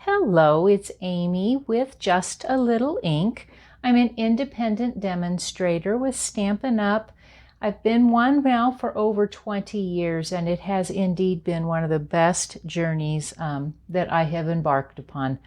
Hello, it's Amy with Just a Little Ink. I'm an independent demonstrator with Stampin' Up. I've been one now for over 20 years, and it has indeed been one of the best journeys that I have embarked upon.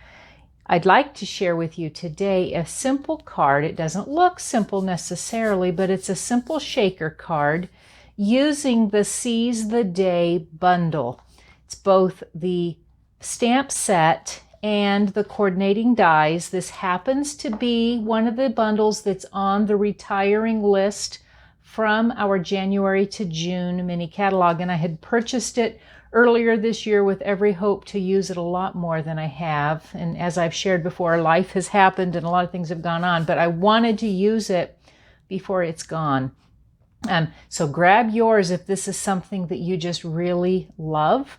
I'd like to share with you today a simple card. It doesn't look simple necessarily, but it's a simple shaker card using the Seize the Day bundle. It's both the stamp set and the coordinating dies. This happens to be one of the bundles that's on the retiring list from our January to June mini catalog, and I had purchased it earlier this year with every hope to use it a lot more than I have. And as I've shared before, life has happened and a lot of things have gone on, but I wanted to use it before it's gone. So grab yours if this is something that you just really love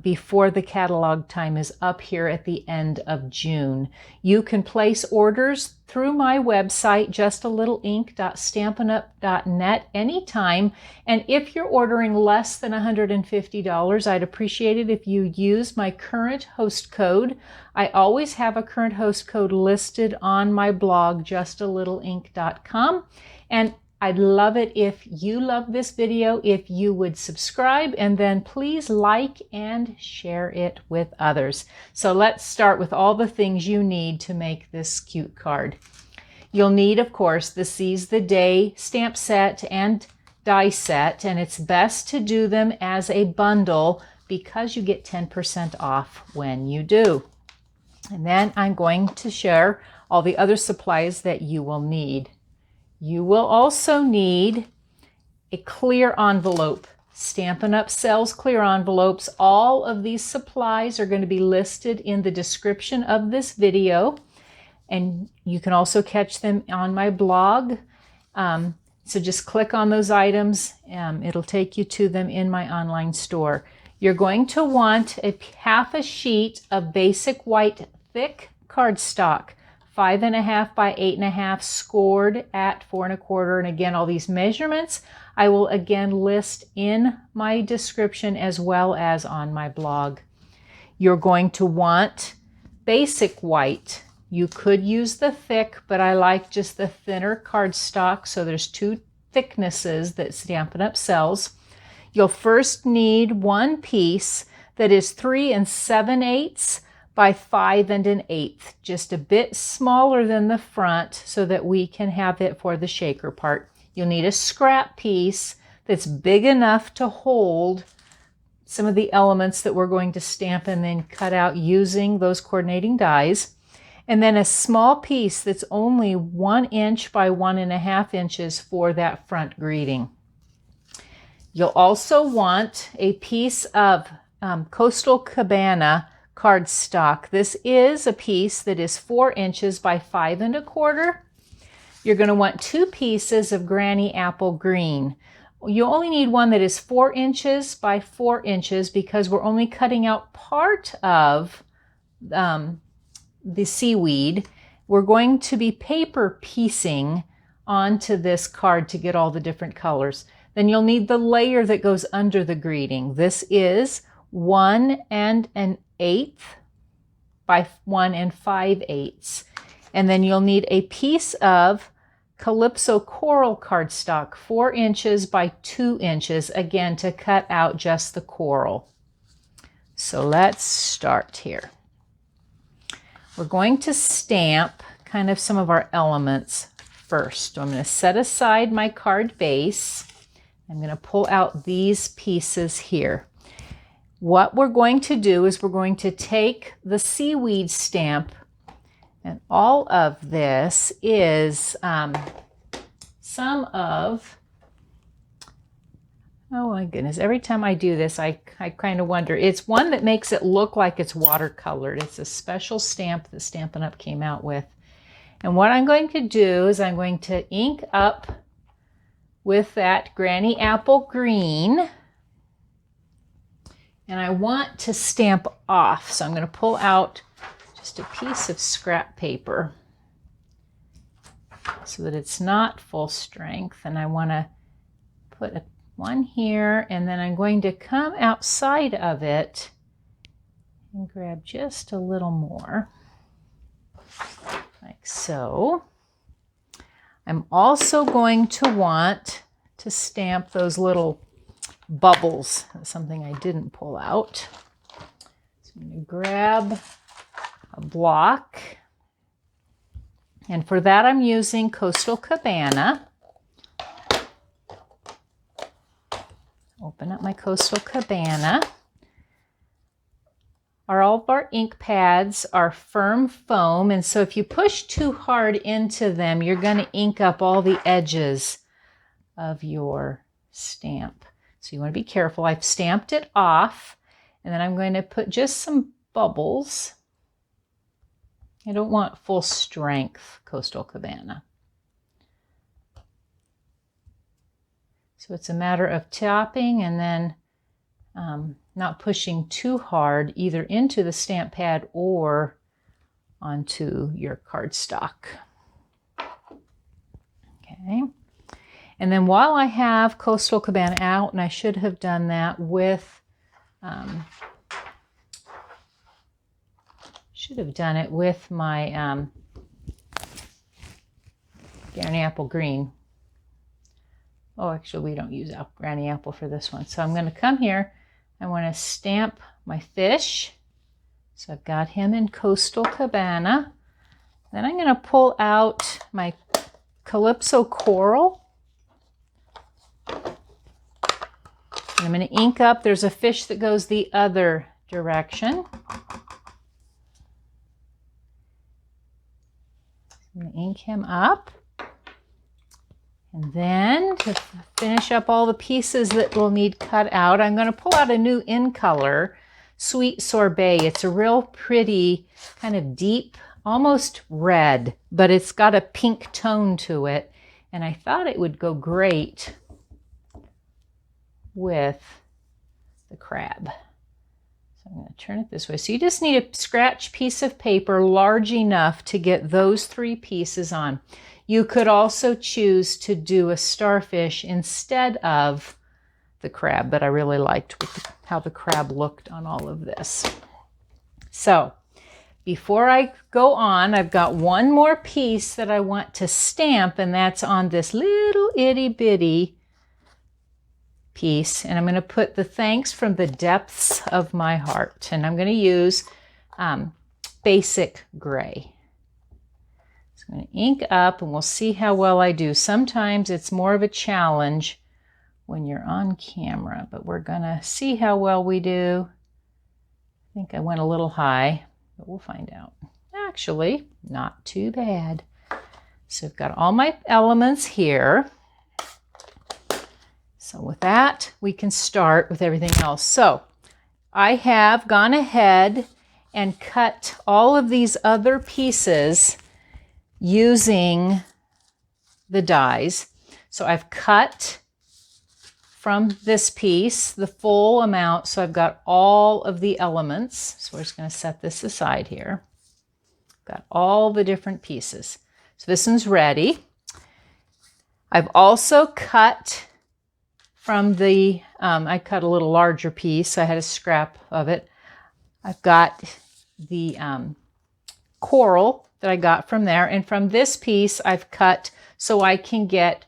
before the catalog time is up here at the end of June. You can place orders through my website, justalittleink.stampinup.net, anytime. And if you're ordering less than $150, I'd appreciate it if you use my current host code. I always have a current host code listed on my blog, justalittleink.com. And I'd love it if you love this video, if you would subscribe, and then please like and share it with others. So let's start with all the things you need to make this cute card. You'll need, of course, the Seize the Day stamp set and die set, and it's best to do them as a bundle because you get 10% off when you do. And then I'm going to share all the other supplies that you will need. You will also need a clear envelope. Stampin' Up sells clear envelopes. All of these supplies are going to be listed in the description of this video, and you can also catch them on my blog. So just click on those items. It'll take you to them in my online store. You're going to want half a sheet of basic white thick cardstock. 5.5 by 8.5, scored at 4 1/4. And again, all these measurements I will again list in my description as well as on my blog. You're going to want basic white. You could use the thick, but I like just the thinner cardstock. So there's two thicknesses that Stampin' Up sells. You'll first need one piece that is 3 7/8 by 5 1/8, just a bit smaller than the front so that we can have it for the shaker part. You'll need a scrap piece that's big enough to hold some of the elements that we're going to stamp and then cut out using those coordinating dies. And then a small piece that's only 1 inch by 1.5 inches for that front greeting. You'll also want a piece of Coastal Cabana cardstock. This is a piece that is 4 inches by 5 1/4. You're going to want 2 pieces of Granny Apple Green. You only need one that is 4 inches by 4 inches because we're only cutting out part of the seaweed. We're going to be paper piecing onto this card to get all the different colors. Then you'll need the layer that goes under the greeting. This is 1 1/8 by 1 5/8. And then you'll need a piece of Calypso Coral cardstock, 4 inches by 2 inches, again to cut out just the coral. So let's start here. We're going to stamp kind of some of our elements first. So I'm going to set aside my card base. I'm going to pull out these pieces here. What we're going to do is we're going to take the seaweed stamp, and all of this is some of, oh my goodness, every time I do this I kind of wonder. It's one that makes it look like it's watercolored. It's a special stamp that Stampin' Up came out with. And what I'm going to do is I'm going to ink up with that Granny Apple Green. And I want to stamp off, so I'm going to pull out just a piece of scrap paper so that it's not full strength. And I want to put one here, and then I'm going to come outside of it And grab just a little more, like so. I'm also going to want to stamp those little bubbles. That's something I didn't pull out. So I'm going to grab a block. And for that I'm using Coastal Cabana. Open up my Coastal Cabana. All of our ink pads are firm foam, and so if you push too hard into them, you're going to ink up all the edges of your stamp. So you want to be careful. I've stamped it off, and then I'm going to put just some bubbles. I don't want full strength Coastal Cabana. So it's a matter of tapping and then not pushing too hard either into the stamp pad or onto your cardstock. Okay. And then while I have Coastal Cabana out, and I should have done that with, should have done it with my Granny Apple Green. Oh, actually, we don't use Granny Apple for this one. So I'm going to come here. I want to stamp my fish. So I've got him in Coastal Cabana. Then I'm going to pull out my Calypso Coral. And I'm going to ink up. There's a fish that goes the other direction. I'm going to ink him up. And then to finish up all the pieces that will need cut out, I'm going to pull out a new in color, Sweet Sorbet. It's a real pretty, kind of deep, almost red, but it's got a pink tone to it. And I thought it would go great with the crab. So I'm going to turn it this way. So you just need a scratch piece of paper large enough to get those three pieces on. You could also choose to do a starfish instead of the crab, but I really liked how the crab looked on all of this. So before I go on, I've got one more piece that I want to stamp, and that's on this little itty bitty piece. And I'm going to put the thanks from the depths of my heart. And I'm going to use basic gray. I'm going to ink up and we'll see how well I do. Sometimes it's more of a challenge when you're on camera, but we're going to see how well we do. I think I went a little high, but we'll find out. Actually, not too bad. So I've got all my elements here. So with that, we can start with everything else. So I have gone ahead and cut all of these other pieces using the dies. So I've cut from this piece the full amount, so I've got all of the elements. So we're just going to set this aside here. Got all the different pieces. So this one's ready. I've also cut from the, I cut a little larger piece. I had a scrap of it. I've got the coral that I got from there. And from this piece, I've cut so I can get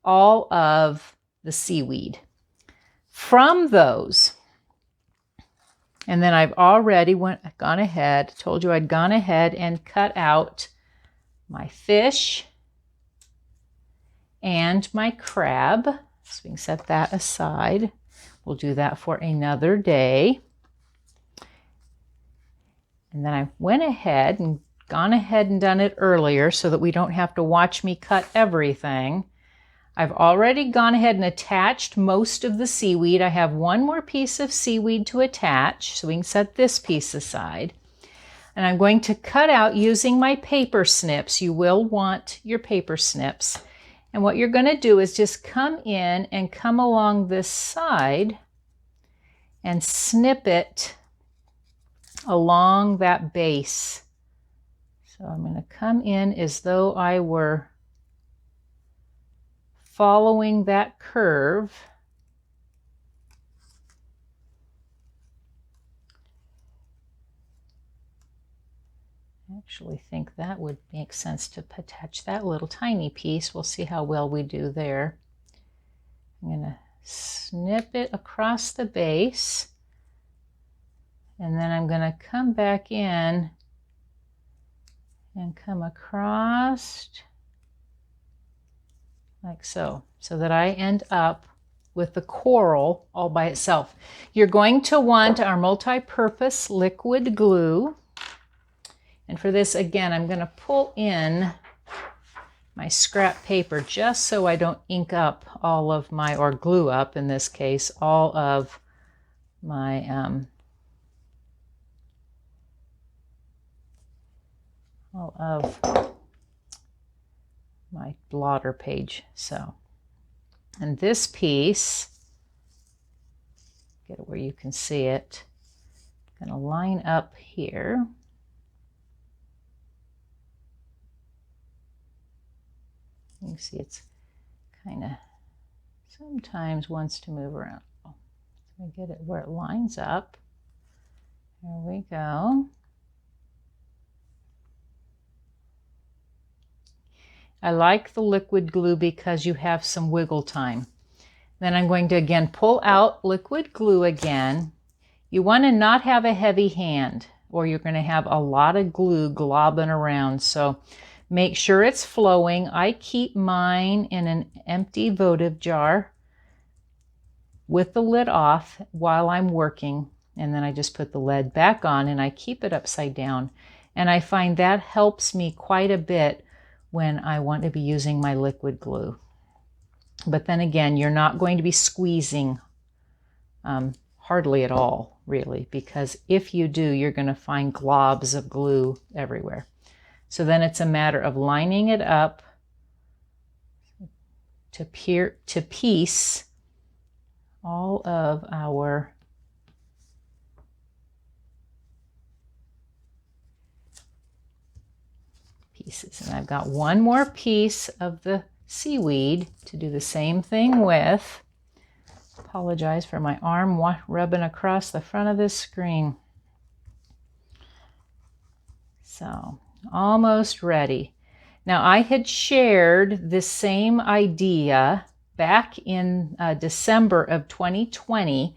all of the seaweed. From those, and then I've already gone ahead, told you I'd gone ahead and cut out my fish and my crab. So we can set that aside. We'll do that for another day. And then I went ahead and gone ahead and done it earlier so that we don't have to watch me cut everything. I've already gone ahead and attached most of the seaweed. I have one more piece of seaweed to attach, so we can set this piece aside. And I'm going to cut out using my paper snips. You will want your paper snips. And what you're going to do is just come in and come along this side and snip it along that base. So I'm going to come in as though I were following that curve. I actually think that would make sense to attach that little tiny piece. We'll see how well we do there. I'm going to snip it across the base, and then I'm going to come back in and come across like so, so that I end up with the coral all by itself. You're going to want our multi-purpose liquid glue. And for this, again, I'm going to pull in my scrap paper just so I don't ink up all of my, or glue up in this case, all of my blotter page. So, and this piece, get it where you can see it, I'm going to line up here. You can see it's kind of sometimes wants to move around. So I get it where it lines up. There we go. I like the liquid glue because you have some wiggle time. Then I'm going to again pull out liquid glue again. You want to not have a heavy hand, or you're going to have a lot of glue globbing around. So make sure it's flowing. I keep mine in an empty votive jar with the lid off while I'm working. And then I just put the lid back on and I keep it upside down. And I find that helps me quite a bit when I want to be using my liquid glue. But then again, you're not going to be squeezing hardly at all, really, because if you do, you're going to find globs of glue everywhere. So then it's a matter of lining it up to piece all of our pieces. And I've got one more piece of the seaweed to do the same thing with. Apologize for my arm rubbing across the front of this screen. So almost ready. Now I had shared this same idea back in December of 2020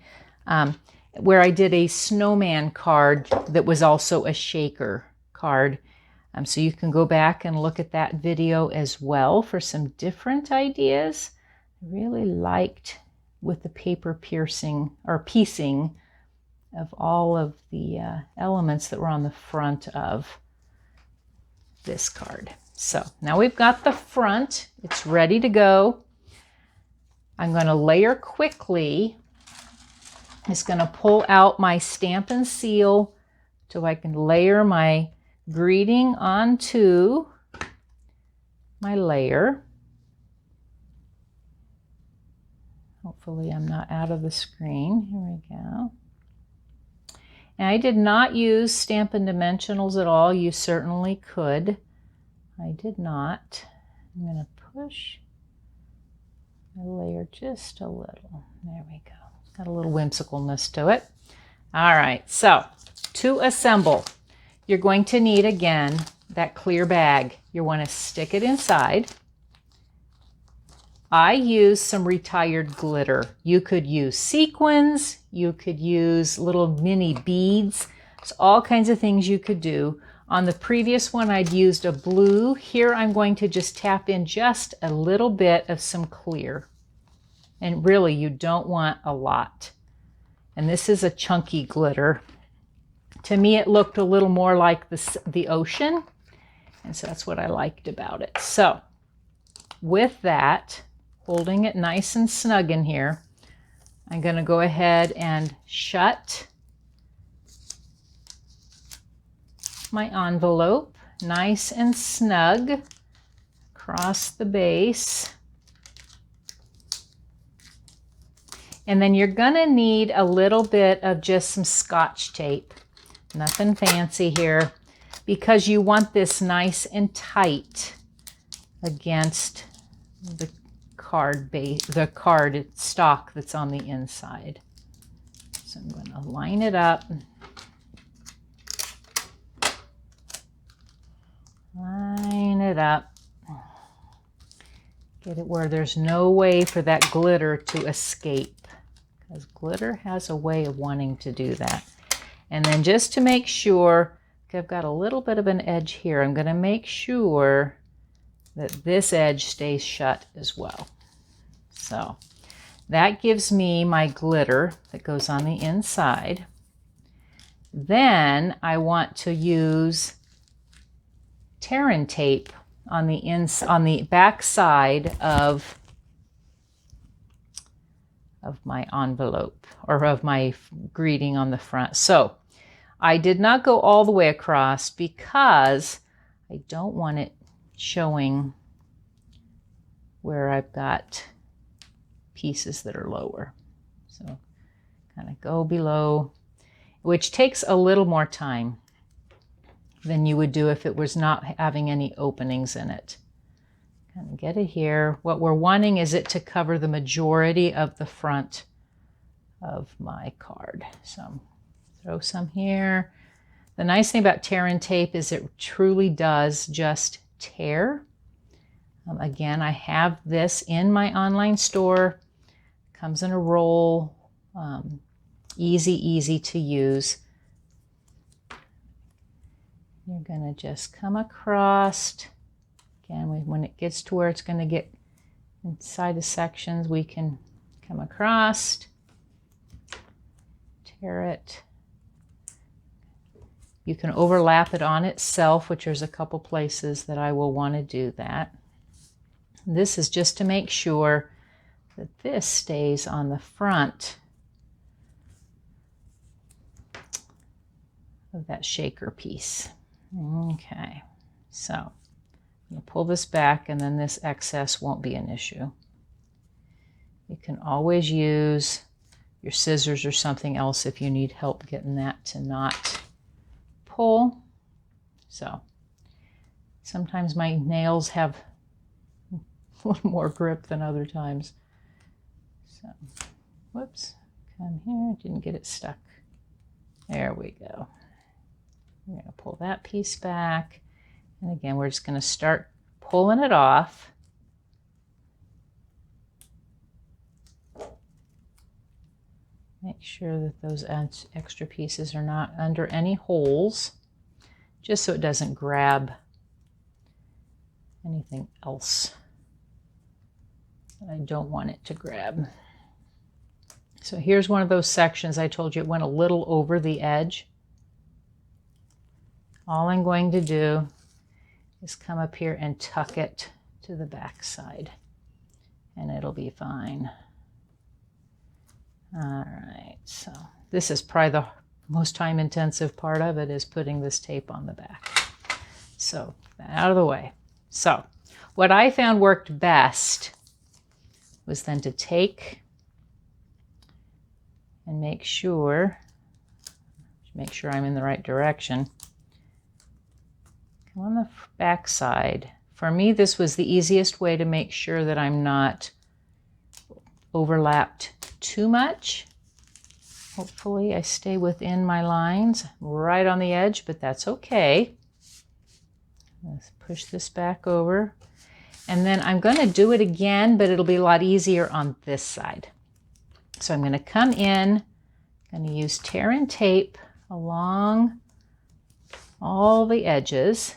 where I did a snowman card that was also a shaker card. So you can go back and look at that video as well for some different ideas. I really liked with the paper piecing of all of the elements that were on the front of this card. So now we've got the front, it's ready to go. I'm going to layer quickly. It's going to pull out my Stampin' Seal so I can layer my greeting onto my layer. Hopefully I'm not out of the screen. Here we go. And I did not use Stampin' Dimensionals at all. You certainly could. I did not. I'm going to push my layer just a little. There we go. Got a little whimsicalness to it. All right, so to assemble, you're going to need, again, that clear bag. You want to stick it inside. I use some retired glitter. You could use sequins. You could use little mini beads. There's all kinds of things you could do. On the previous one, I'd used a blue. Here, I'm going to just tap in just a little bit of some clear. And really, you don't want a lot. And this is a chunky glitter. To me, it looked a little more like the ocean. And so that's what I liked about it. So with that, holding it nice and snug in here, I'm going to go ahead and shut my envelope nice and snug across the base. And then you're going to need a little bit of just some Scotch tape. Nothing fancy here, because you want this nice and tight against the card base, the card stock that's on the inside. So I'm going to line it up. line it up. Get it where there's no way for that glitter to escape, because glitter has a way of wanting to do that. And then just to make sure, I've got a little bit of an edge here, I'm going to make sure that this edge stays shut as well. So that gives me my glitter that goes on the inside. Then I want to use Terran tape on the back side of my envelope, or of my greeting on the front. So I did not go all the way across because I don't want it showing where I've got pieces that are lower. So kind of go below, which takes a little more time than you would do if it was not having any openings in it. Kind of get it here. What we're wanting is it to cover the majority of the front of my card. So throw some here. The nice thing about Terran tape is it truly does just tear. Again, I have this in my online store. Comes in a roll. Easy to use. You're going to just come across. Again, when it gets to where it's going to get inside the sections, we can come across, tear it. You can overlap it on itself, which there's a couple places that I will want to do that. This is just to make sure that this stays on the front of that shaker piece. Okay, so I'm going to pull this back, and then this excess won't be an issue. You can always use your scissors or something else if you need help getting that to not pull. So sometimes my nails have a little more grip than other times. So, whoops, come here, didn't get it stuck. There we go. We're going to pull that piece back. And again, we're just going to start pulling it off. Make sure that those extra pieces are not under any holes, just so it doesn't grab anything else that I don't want it to grab. So here's one of those sections I told you it went a little over the edge. All I'm going to do is come up here and tuck it to the back side, and it'll be fine. All right, so this is probably the most time-intensive part of it, is putting this tape on the back. So out of the way. So what I found worked best was then to take and make sure I'm in the right direction. Come on the back side. For me, this was the easiest way to make sure that I'm not overlapped too much. Hopefully I stay within my lines, right on the edge, but that's okay. Let's push this back over. And then I'm going to do it again, but it'll be a lot easier on this side. So I'm going to come in, I'm going to use Terran tape along all the edges.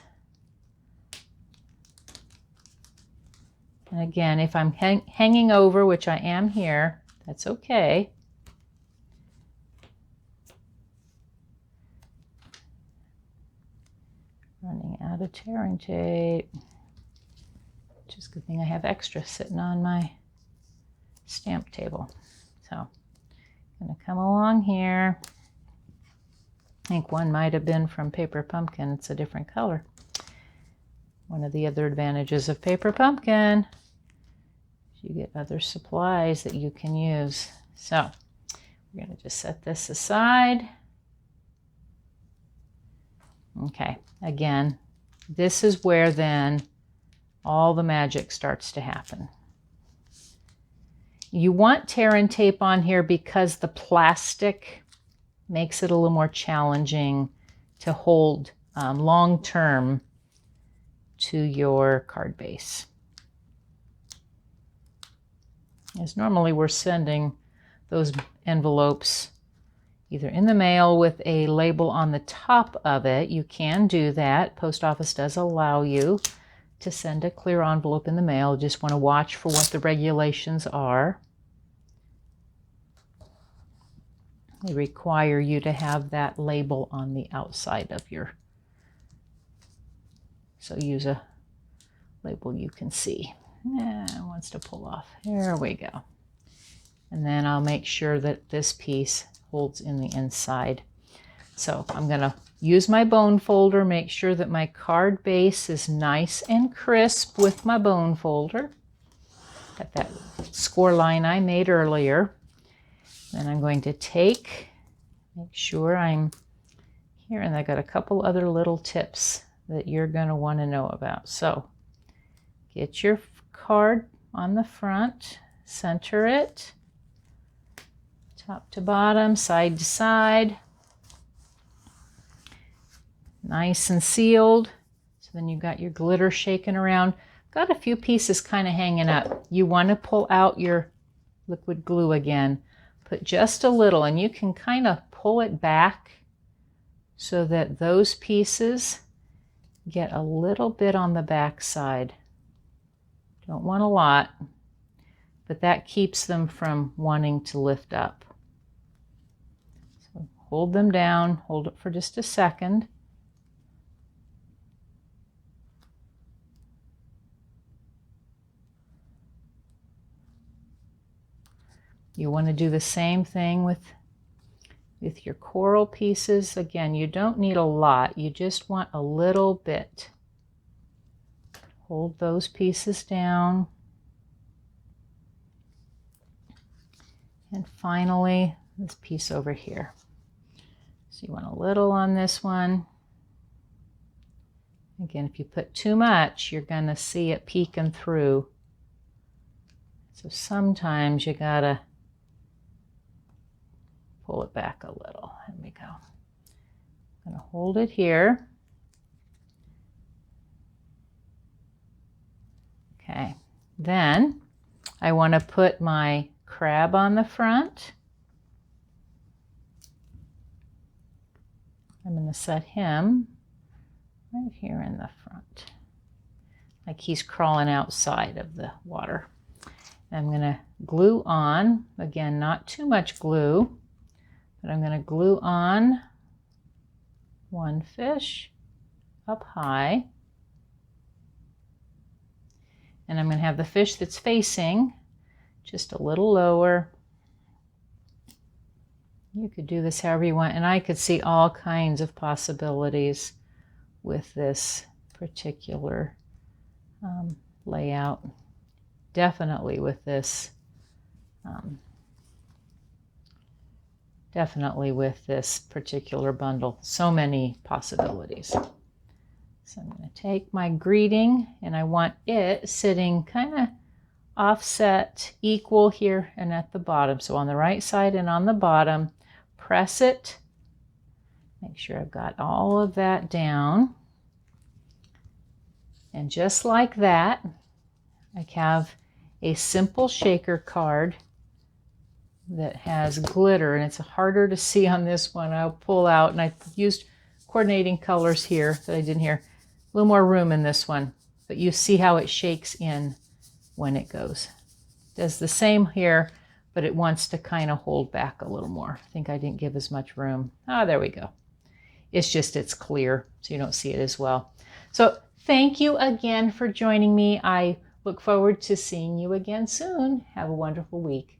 And again, if I'm hanging over, which I am here, that's okay. Running out of Terran tape. Just a good thing I have extra sitting on my stamp table. So I'm going to come along here. I think one might have been from Paper Pumpkin. It's a different color. One of the other advantages of Paper Pumpkin is you get other supplies that you can use. So we're going to just set this aside. Okay, again, this is where then all the magic starts to happen. You want Terran tape on here because the plastic makes it a little more challenging to hold long term to your card base. As normally we're sending those envelopes either in the mail with a label on the top of it. You can do that. Post office does allow you to send a clear envelope in the mail. Just want to watch for what the regulations are. They require you to have that label on the outside of your, so use a label you can see. It wants to pull off. There we go. And then I'll make sure that this piece holds in the inside. So I'm going to use my bone folder, make sure that my card base is nice and crisp with my bone folder. Got that score line I made earlier. Then I'm going to make sure I'm here, and I got a couple other little tips that you're going to want to know about. So get your card on the front, center it, top to bottom, side to side, nice and sealed. So then you've got your glitter shaking around. Got a few pieces kind of hanging up. You want to pull out your liquid glue again. Put just a little, and you can kind of pull it back so that those pieces get a little bit on the back side. Don't want a lot, but that keeps them from wanting to lift up. So hold them down, hold it for just a second. You want to do the same thing with your coral pieces. Again, you don't need a lot, you just want a little bit. Hold those pieces down. And finally, this piece over here. So you want a little on this one. Again, if you put too much, you're going to see it peeking through. So sometimes you gotta pull it back a little. There we go. I'm going to hold it here. Okay, then I want to put my crab on the front. I'm going to set him right here in the front, like he's crawling outside of the water. I'm going to glue on, again, not too much glue, but I'm going to glue on one fish up high. And I'm going to have the fish that's facing just a little lower. You could do this however you want, and I could see all kinds of possibilities with this particular layout. Definitely with this particular bundle. So many possibilities. So I'm going to take my greeting, and I want it sitting kind of offset, equal here and at the bottom. So on the right side and on the bottom, press it. Make sure I've got all of that down. And just like that, I have a simple shaker card that has glitter, and it's harder to see on this one. I'll pull out, and I used coordinating colors here that I didn't here. A little more room in this one, but you see how it shakes in when it goes. Does the same here, but it wants to kind of hold back a little more. I think I didn't give as much room. There we go. It's just, it's clear, so you don't see it as well. So thank you again for joining me. I look forward to seeing you again soon. Have a wonderful week.